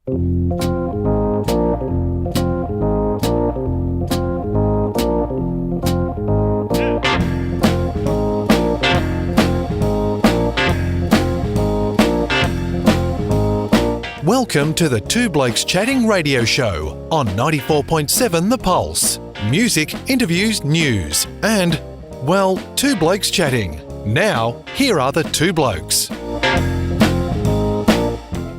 Welcome to the Two Blokes Chatting radio show on 94.7 The Pulse. Music, interviews, news, and, well, Two Blokes Chatting. Now, here are the two blokes.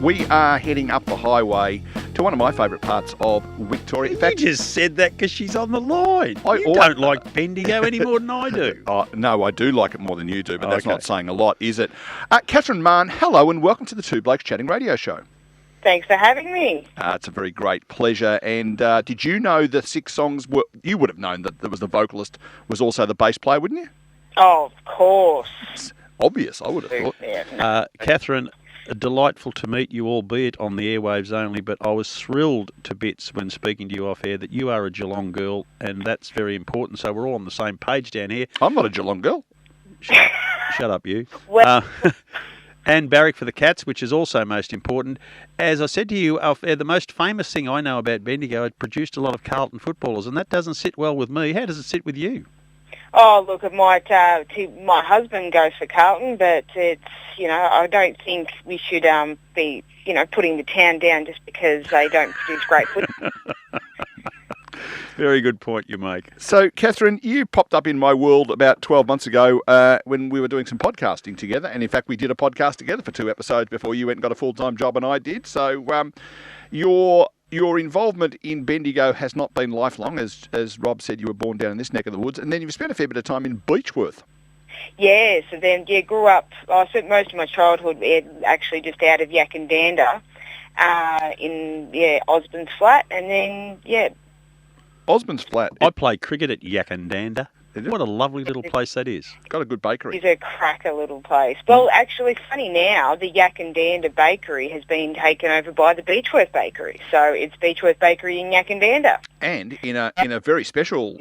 We are heading up the highway to one of my favourite parts of Victoria. You just said that because she's on the line. You don't like Bendigo any more than I do. No, I do like it more than you do, but that's not saying a lot, is it? Cathryn, Mahon, hello and welcome to the Two Blokes Chatting radio show. Thanks for having me. It's a very great pleasure. And did you know the 6 songs were... You would have known that there was the vocalist was also the bass player, wouldn't you? Oh, of course. It's obvious, I would have thought. Yeah. Cathryn, delightful to meet you, albeit on the airwaves only, but I was thrilled to bits when speaking to you off air that you are a Geelong girl, and that's very important. So we're all on the same page down here. I'm not a Geelong girl. Shut up, you. Well, and Barrack for the Cats, which is also most important. As I said to you off air, the most famous thing I know about Bendigo, it produced a lot of Carlton footballers, and that doesn't sit well with me. How does it sit with you? oh, look, it might. My husband goes for Carlton, but it's, I don't think we should be, putting the town down just because they don't produce great football. Very good point you make. So, Cathryn, you popped up in my world about 12 months ago when we were doing some podcasting together. And in fact, we did a podcast together for 2 episodes before you went and got a full-time job and I did. So your involvement in Bendigo has not been lifelong. As Rob said, you were born down in this neck of the woods. And then you've spent a fair bit of time in Beechworth. Yeah, so then, grew up, I spent most of my childhood actually just out of Yakandanda in, Osborne's Flat. And then, Osborne's Flat. I played cricket at Yakandanda. What a lovely little place that is. Got a good bakery. It's a cracker little place. Well, actually, funny now, the Yakandanda bakery has been taken over by the Beechworth bakery. So it's Beechworth Bakery in Yakandanda. And in a very special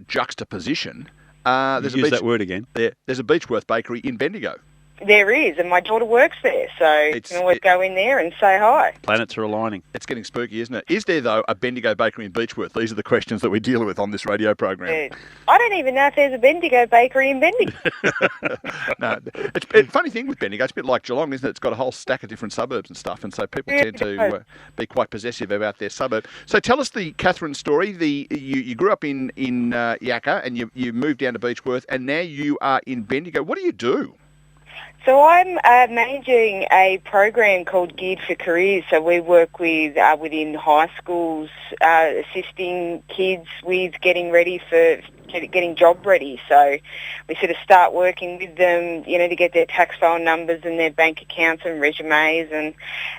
juxtaposition, there's that word again. There's a Beechworth bakery in Bendigo. There is, and my daughter works there, so you can always go in there and say hi. Planets are aligning. It's getting spooky, isn't it? Is there, though, a Bendigo bakery in Beechworth? These are the questions that we deal with on this radio program. I don't even know if there's a Bendigo bakery in Bendigo. No, it's funny thing with Bendigo, it's a bit like Geelong, isn't it? It's got a whole stack of different suburbs and stuff, and so people tend to be quite possessive about their suburb. So tell us the Cathryn story. You grew up in Yakka, and you moved down to Beechworth, and now you are in Bendigo. What do you do? So I'm managing a program called Geared for Careers. So we work with within high schools, assisting kids with getting ready for getting job ready. So we sort of start working with them, to get their tax file numbers and their bank accounts and resumes, and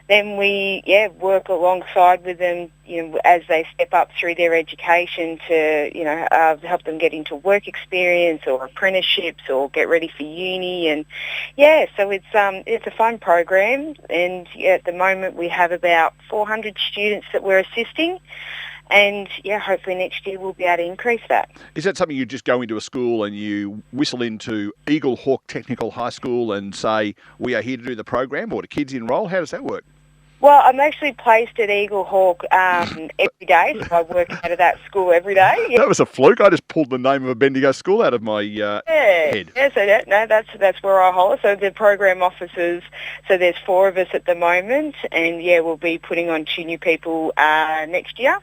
then we work alongside with them, as they step up through their education to help them get into work experience or apprenticeships or get ready for uni. And so it's a fun program, and at the moment we have about 400 students that we're assisting. And, hopefully next year we'll be able to increase that. Is that something you just go into a school and you whistle into Eagle Hawk Technical High School and say, we are here to do the program, or do kids enrol? How does that work? Well, I'm actually placed at Eagle Hawk every day, so I work out of that school every day. Yeah. That was a fluke. I just pulled the name of a Bendigo school out of my head. Yeah, so that's where I hold. So the program officers, so there's 4 of us at the moment, and we'll be putting on 2 new people next year.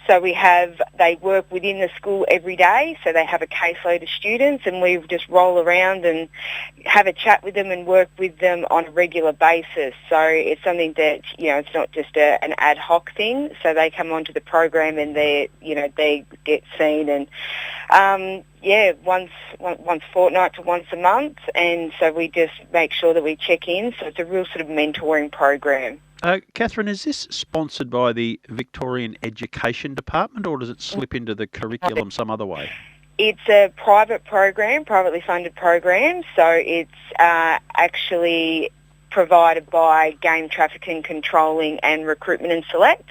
So they work within the school every day, so they have a caseload of students, and we just roll around and have a chat with them and work with them on a regular basis. So it's something that, it's not just an ad hoc thing. So they come onto the program and they get seen, and once fortnight to once a month, and so we just make sure that we check in. So it's a real sort of mentoring program. Cathryn, is this sponsored by the Victorian Education Department, or does it slip into the curriculum some other way? It's a privately funded program, so it's actually provided by Game Trafficking Controlling and Recruitment and Select.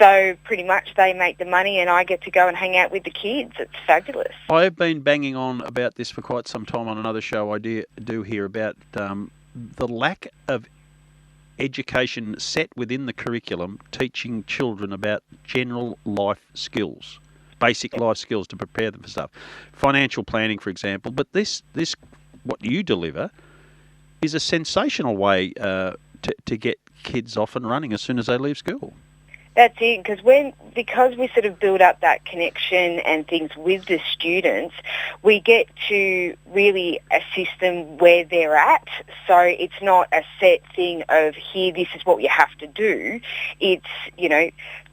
So pretty much they make the money and I get to go and hang out with the kids. It's fabulous. I have been banging on about this for quite some time on another show I do hear about the lack of education set within the curriculum, teaching children about general life skills, basic life skills to prepare them for stuff. Financial planning, for example. But this what you deliver is a sensational way to get kids off and running as soon as they leave school. That's it, because we sort of build up that connection and things with the students, we get to really assist them where they're at. So it's not a set thing of, here, this is what you have to do. It's,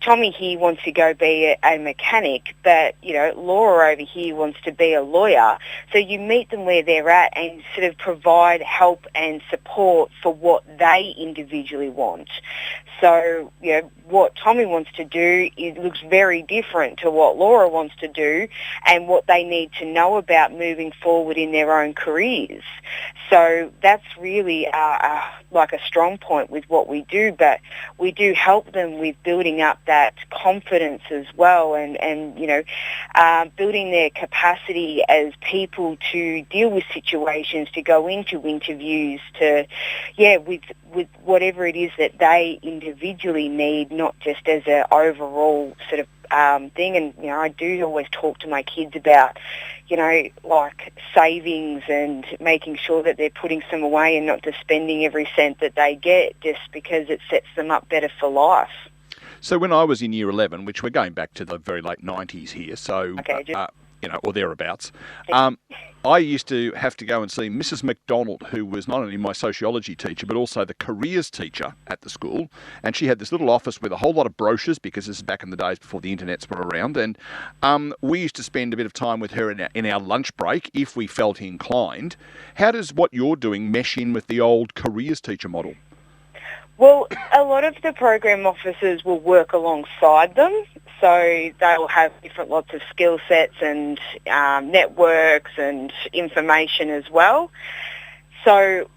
Tommy here wants to go be a mechanic, but, Laura over here wants to be a lawyer. So you meet them where they're at and sort of provide help and support for what they individually want. So, what Tommy wants to do looks very different to what Laura wants to do and what they need to know about moving forward in their own careers. So that's really like a strong point with what we do, but we do help them with building up that confidence as well and building their capacity as people to deal with situations, to go into interviews, with whatever it is that they individually need, not just as an overall sort of thing. And, I do always talk to my kids about, like savings and making sure that they're putting some away and not just spending every cent that they get, just because it sets them up better for life. So when I was in year 11, which we're going back to the very late 90s here, so, or thereabouts, I used to have to go and see Mrs. McDonald, who was not only my sociology teacher, but also the careers teacher at the school. And she had this little office with a whole lot of brochures, because this is back in the days before the internets were around. And we used to spend a bit of time with her in our lunch break, if we felt inclined. How does what you're doing mesh in with the old careers teacher model? Well, a lot of the program officers will work alongside them, so they'll have different lots of skill sets and networks and information as well. So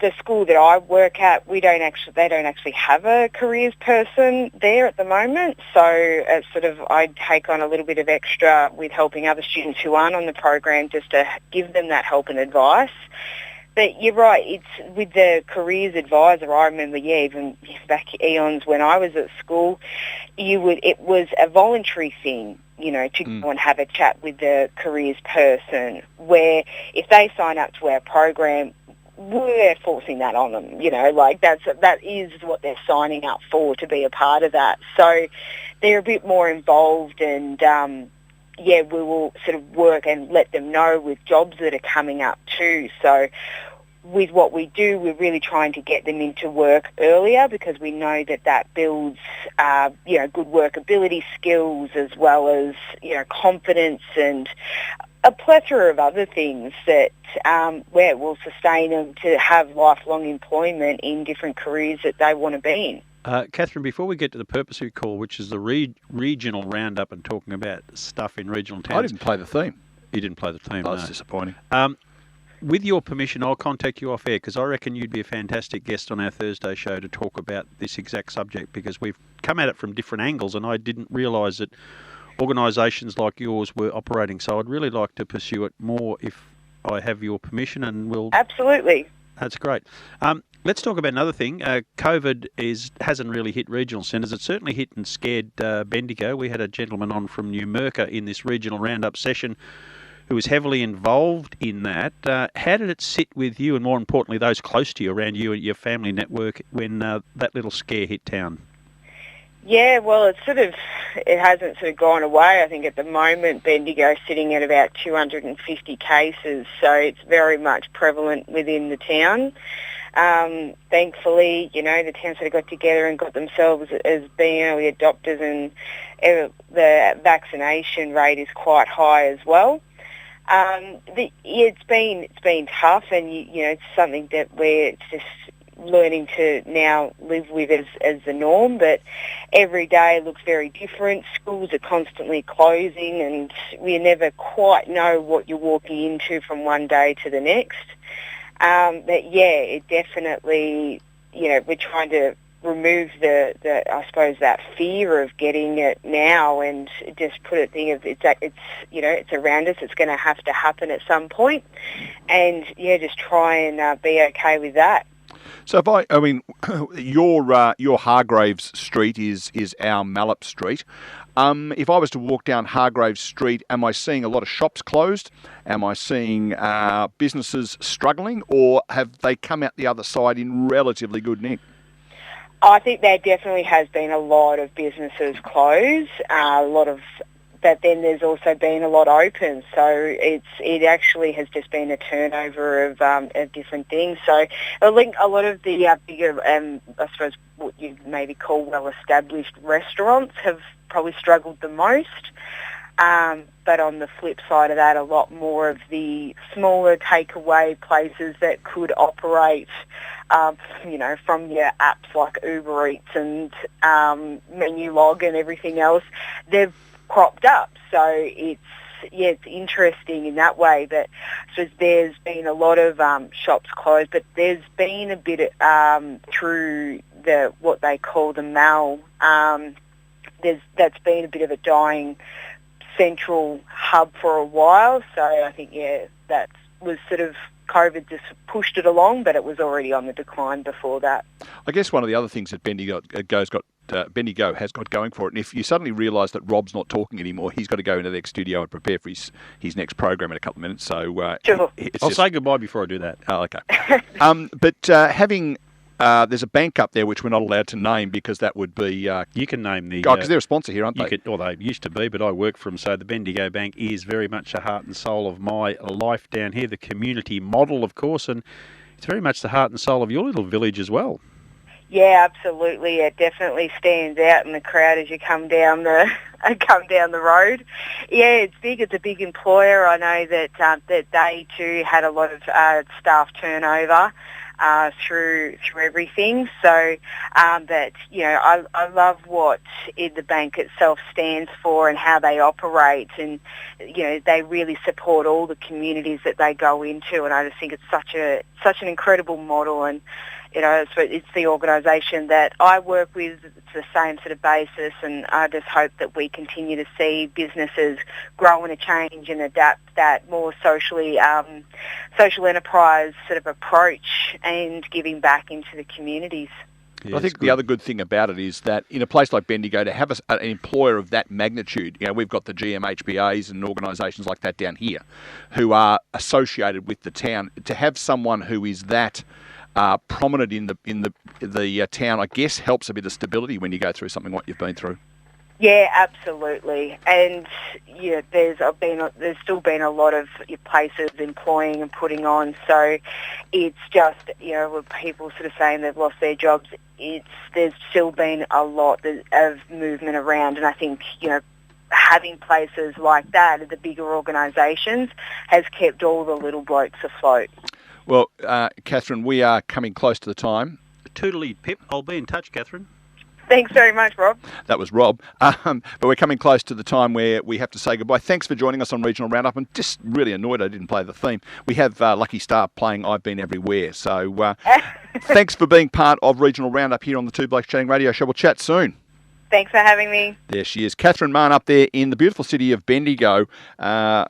the school that I work at, they don't actually have a careers person there at the moment. So I take on a little bit of extra with helping other students who aren't on the program, just to give them that help and advice. But you're right, it's with the careers advisor. I remember, even back eons when I was at school, it was a voluntary thing, to go and have a chat with the careers person, where if they sign up to our program, we're forcing that on them, that is what they're signing up for, to be a part of that. So they're a bit more involved, and we will sort of work and let them know with jobs that are coming up too. So with what we do, we're really trying to get them into work earlier, because we know that builds, good workability skills, as well as, confidence and a plethora of other things that will sustain them to have lifelong employment in different careers that they want to be in. Cathryn, before we get to the purpose of your call, which is the regional roundup and talking about stuff in regional towns... I didn't play the theme. You didn't play the theme, That's disappointing. With your permission, I'll contact you off air, because I reckon you'd be a fantastic guest on our Thursday show to talk about this exact subject, because we've come at it from different angles, and I didn't realise that organisations like yours were operating. So I'd really like to pursue it more if I have your permission, and we'll... Absolutely. That's great. Let's talk about another thing. COVID hasn't really hit regional centres. It certainly hit and scared Bendigo. We had a gentleman on from New Merca in this regional roundup session who was heavily involved in that. How did it sit with you, and more importantly, those close to you, around you and your family network, when that little scare hit town? Yeah, well, it hasn't gone away. I think at the moment Bendigo's sitting at about 250 cases, so it's very much prevalent within the town. Thankfully, the town got together and got themselves as being early adopters, and the vaccination rate is quite high as well. It's been tough, and it's something that we're just learning to now live with as the norm, but every day looks very different. Schools are constantly closing, and you never quite know what you're walking into from one day to the next. But it definitely, we're trying to remove the I suppose that fear of getting it now, and just put it it's around us. It's going to have to happen at some point, and just try and be okay with that. So I mean, your Hargraves Street is our Mallop Street. If I was to walk down Hargraves Street, am I seeing a lot of shops closed? Am I seeing businesses struggling, or have they come out the other side in relatively good nick? I think there definitely has been a lot of businesses closed, but then there's also been a lot open. So it actually has just been a turnover of different things. So I think a lot of the bigger, I suppose what you maybe call well-established restaurants have probably struggled the most. But on the flip side of that, a lot more of the smaller takeaway places that could operate, from your apps like Uber Eats and Menulog and everything else, they've cropped up. So it's interesting in that way. But so there's been a lot of shops closed, but there's been a bit through what they call the mall. That's been a bit of a dying central hub for a while. So I think that was sort of COVID just pushed it along, but it was already on the decline before that. I guess one of the other things that Bendigo has got going for it, and if you suddenly realise that Rob's not talking anymore, he's got to go into the next studio and prepare for his next program in a couple of minutes. So sure. I'll say goodbye before I do that. Oh, okay. But having there's a bank up there which we're not allowed to name because that would be... you can name the... because they're a sponsor here, aren't they? They used to be, but I work for them, so the Bendigo Bank is very much the heart and soul of my life down here, the community model, of course, and it's very much the heart and soul of your little village as well. Yeah, absolutely. It definitely stands out in the crowd as you come down the road. Yeah, it's big. It's a big employer. I know that they too had a lot of staff turnover through everything. So, but I love what the bank itself stands for and how they operate, and they really support all the communities that they go into. And I just think it's such an incredible model. And it's the organisation that I work with. It's the same sort of basis, and I just hope that we continue to see businesses grow and change and adapt that more social enterprise sort of approach and giving back into the communities. Yeah, I think the other good thing about it is that in a place like Bendigo, to have an employer of that magnitude, we've got the GMHBAs and organisations like that down here who are associated with the town. To have someone who is that prominent in the town, I guess, helps a bit of stability when you go through something like you've been through. Yeah, absolutely. And there's still been a lot of places employing and putting on. So it's just with people sort of saying they've lost their jobs, there's still been a lot of movement around, and I think having places like that at the bigger organisations has kept all the little blokes afloat. Well, Cathryn, we are coming close to the time. Toodly pip. I'll be in touch, Cathryn. Thanks very much, Rob. That was Rob. But we're coming close to the time where we have to say goodbye. Thanks for joining us on Regional Roundup. I'm just really annoyed I didn't play the theme. We have Lucky Star playing I've Been Everywhere. So thanks for being part of Regional Roundup here on the Two Blokes Chatting radio show. We'll chat soon. Thanks for having me. There she is, Cathryn Mahon, up there in the beautiful city of Bendigo. A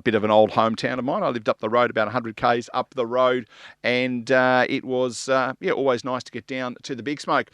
bit of an old hometown of mine. I lived up the road, about 100 k's up the road, and it was always nice to get down to the Big Smoke.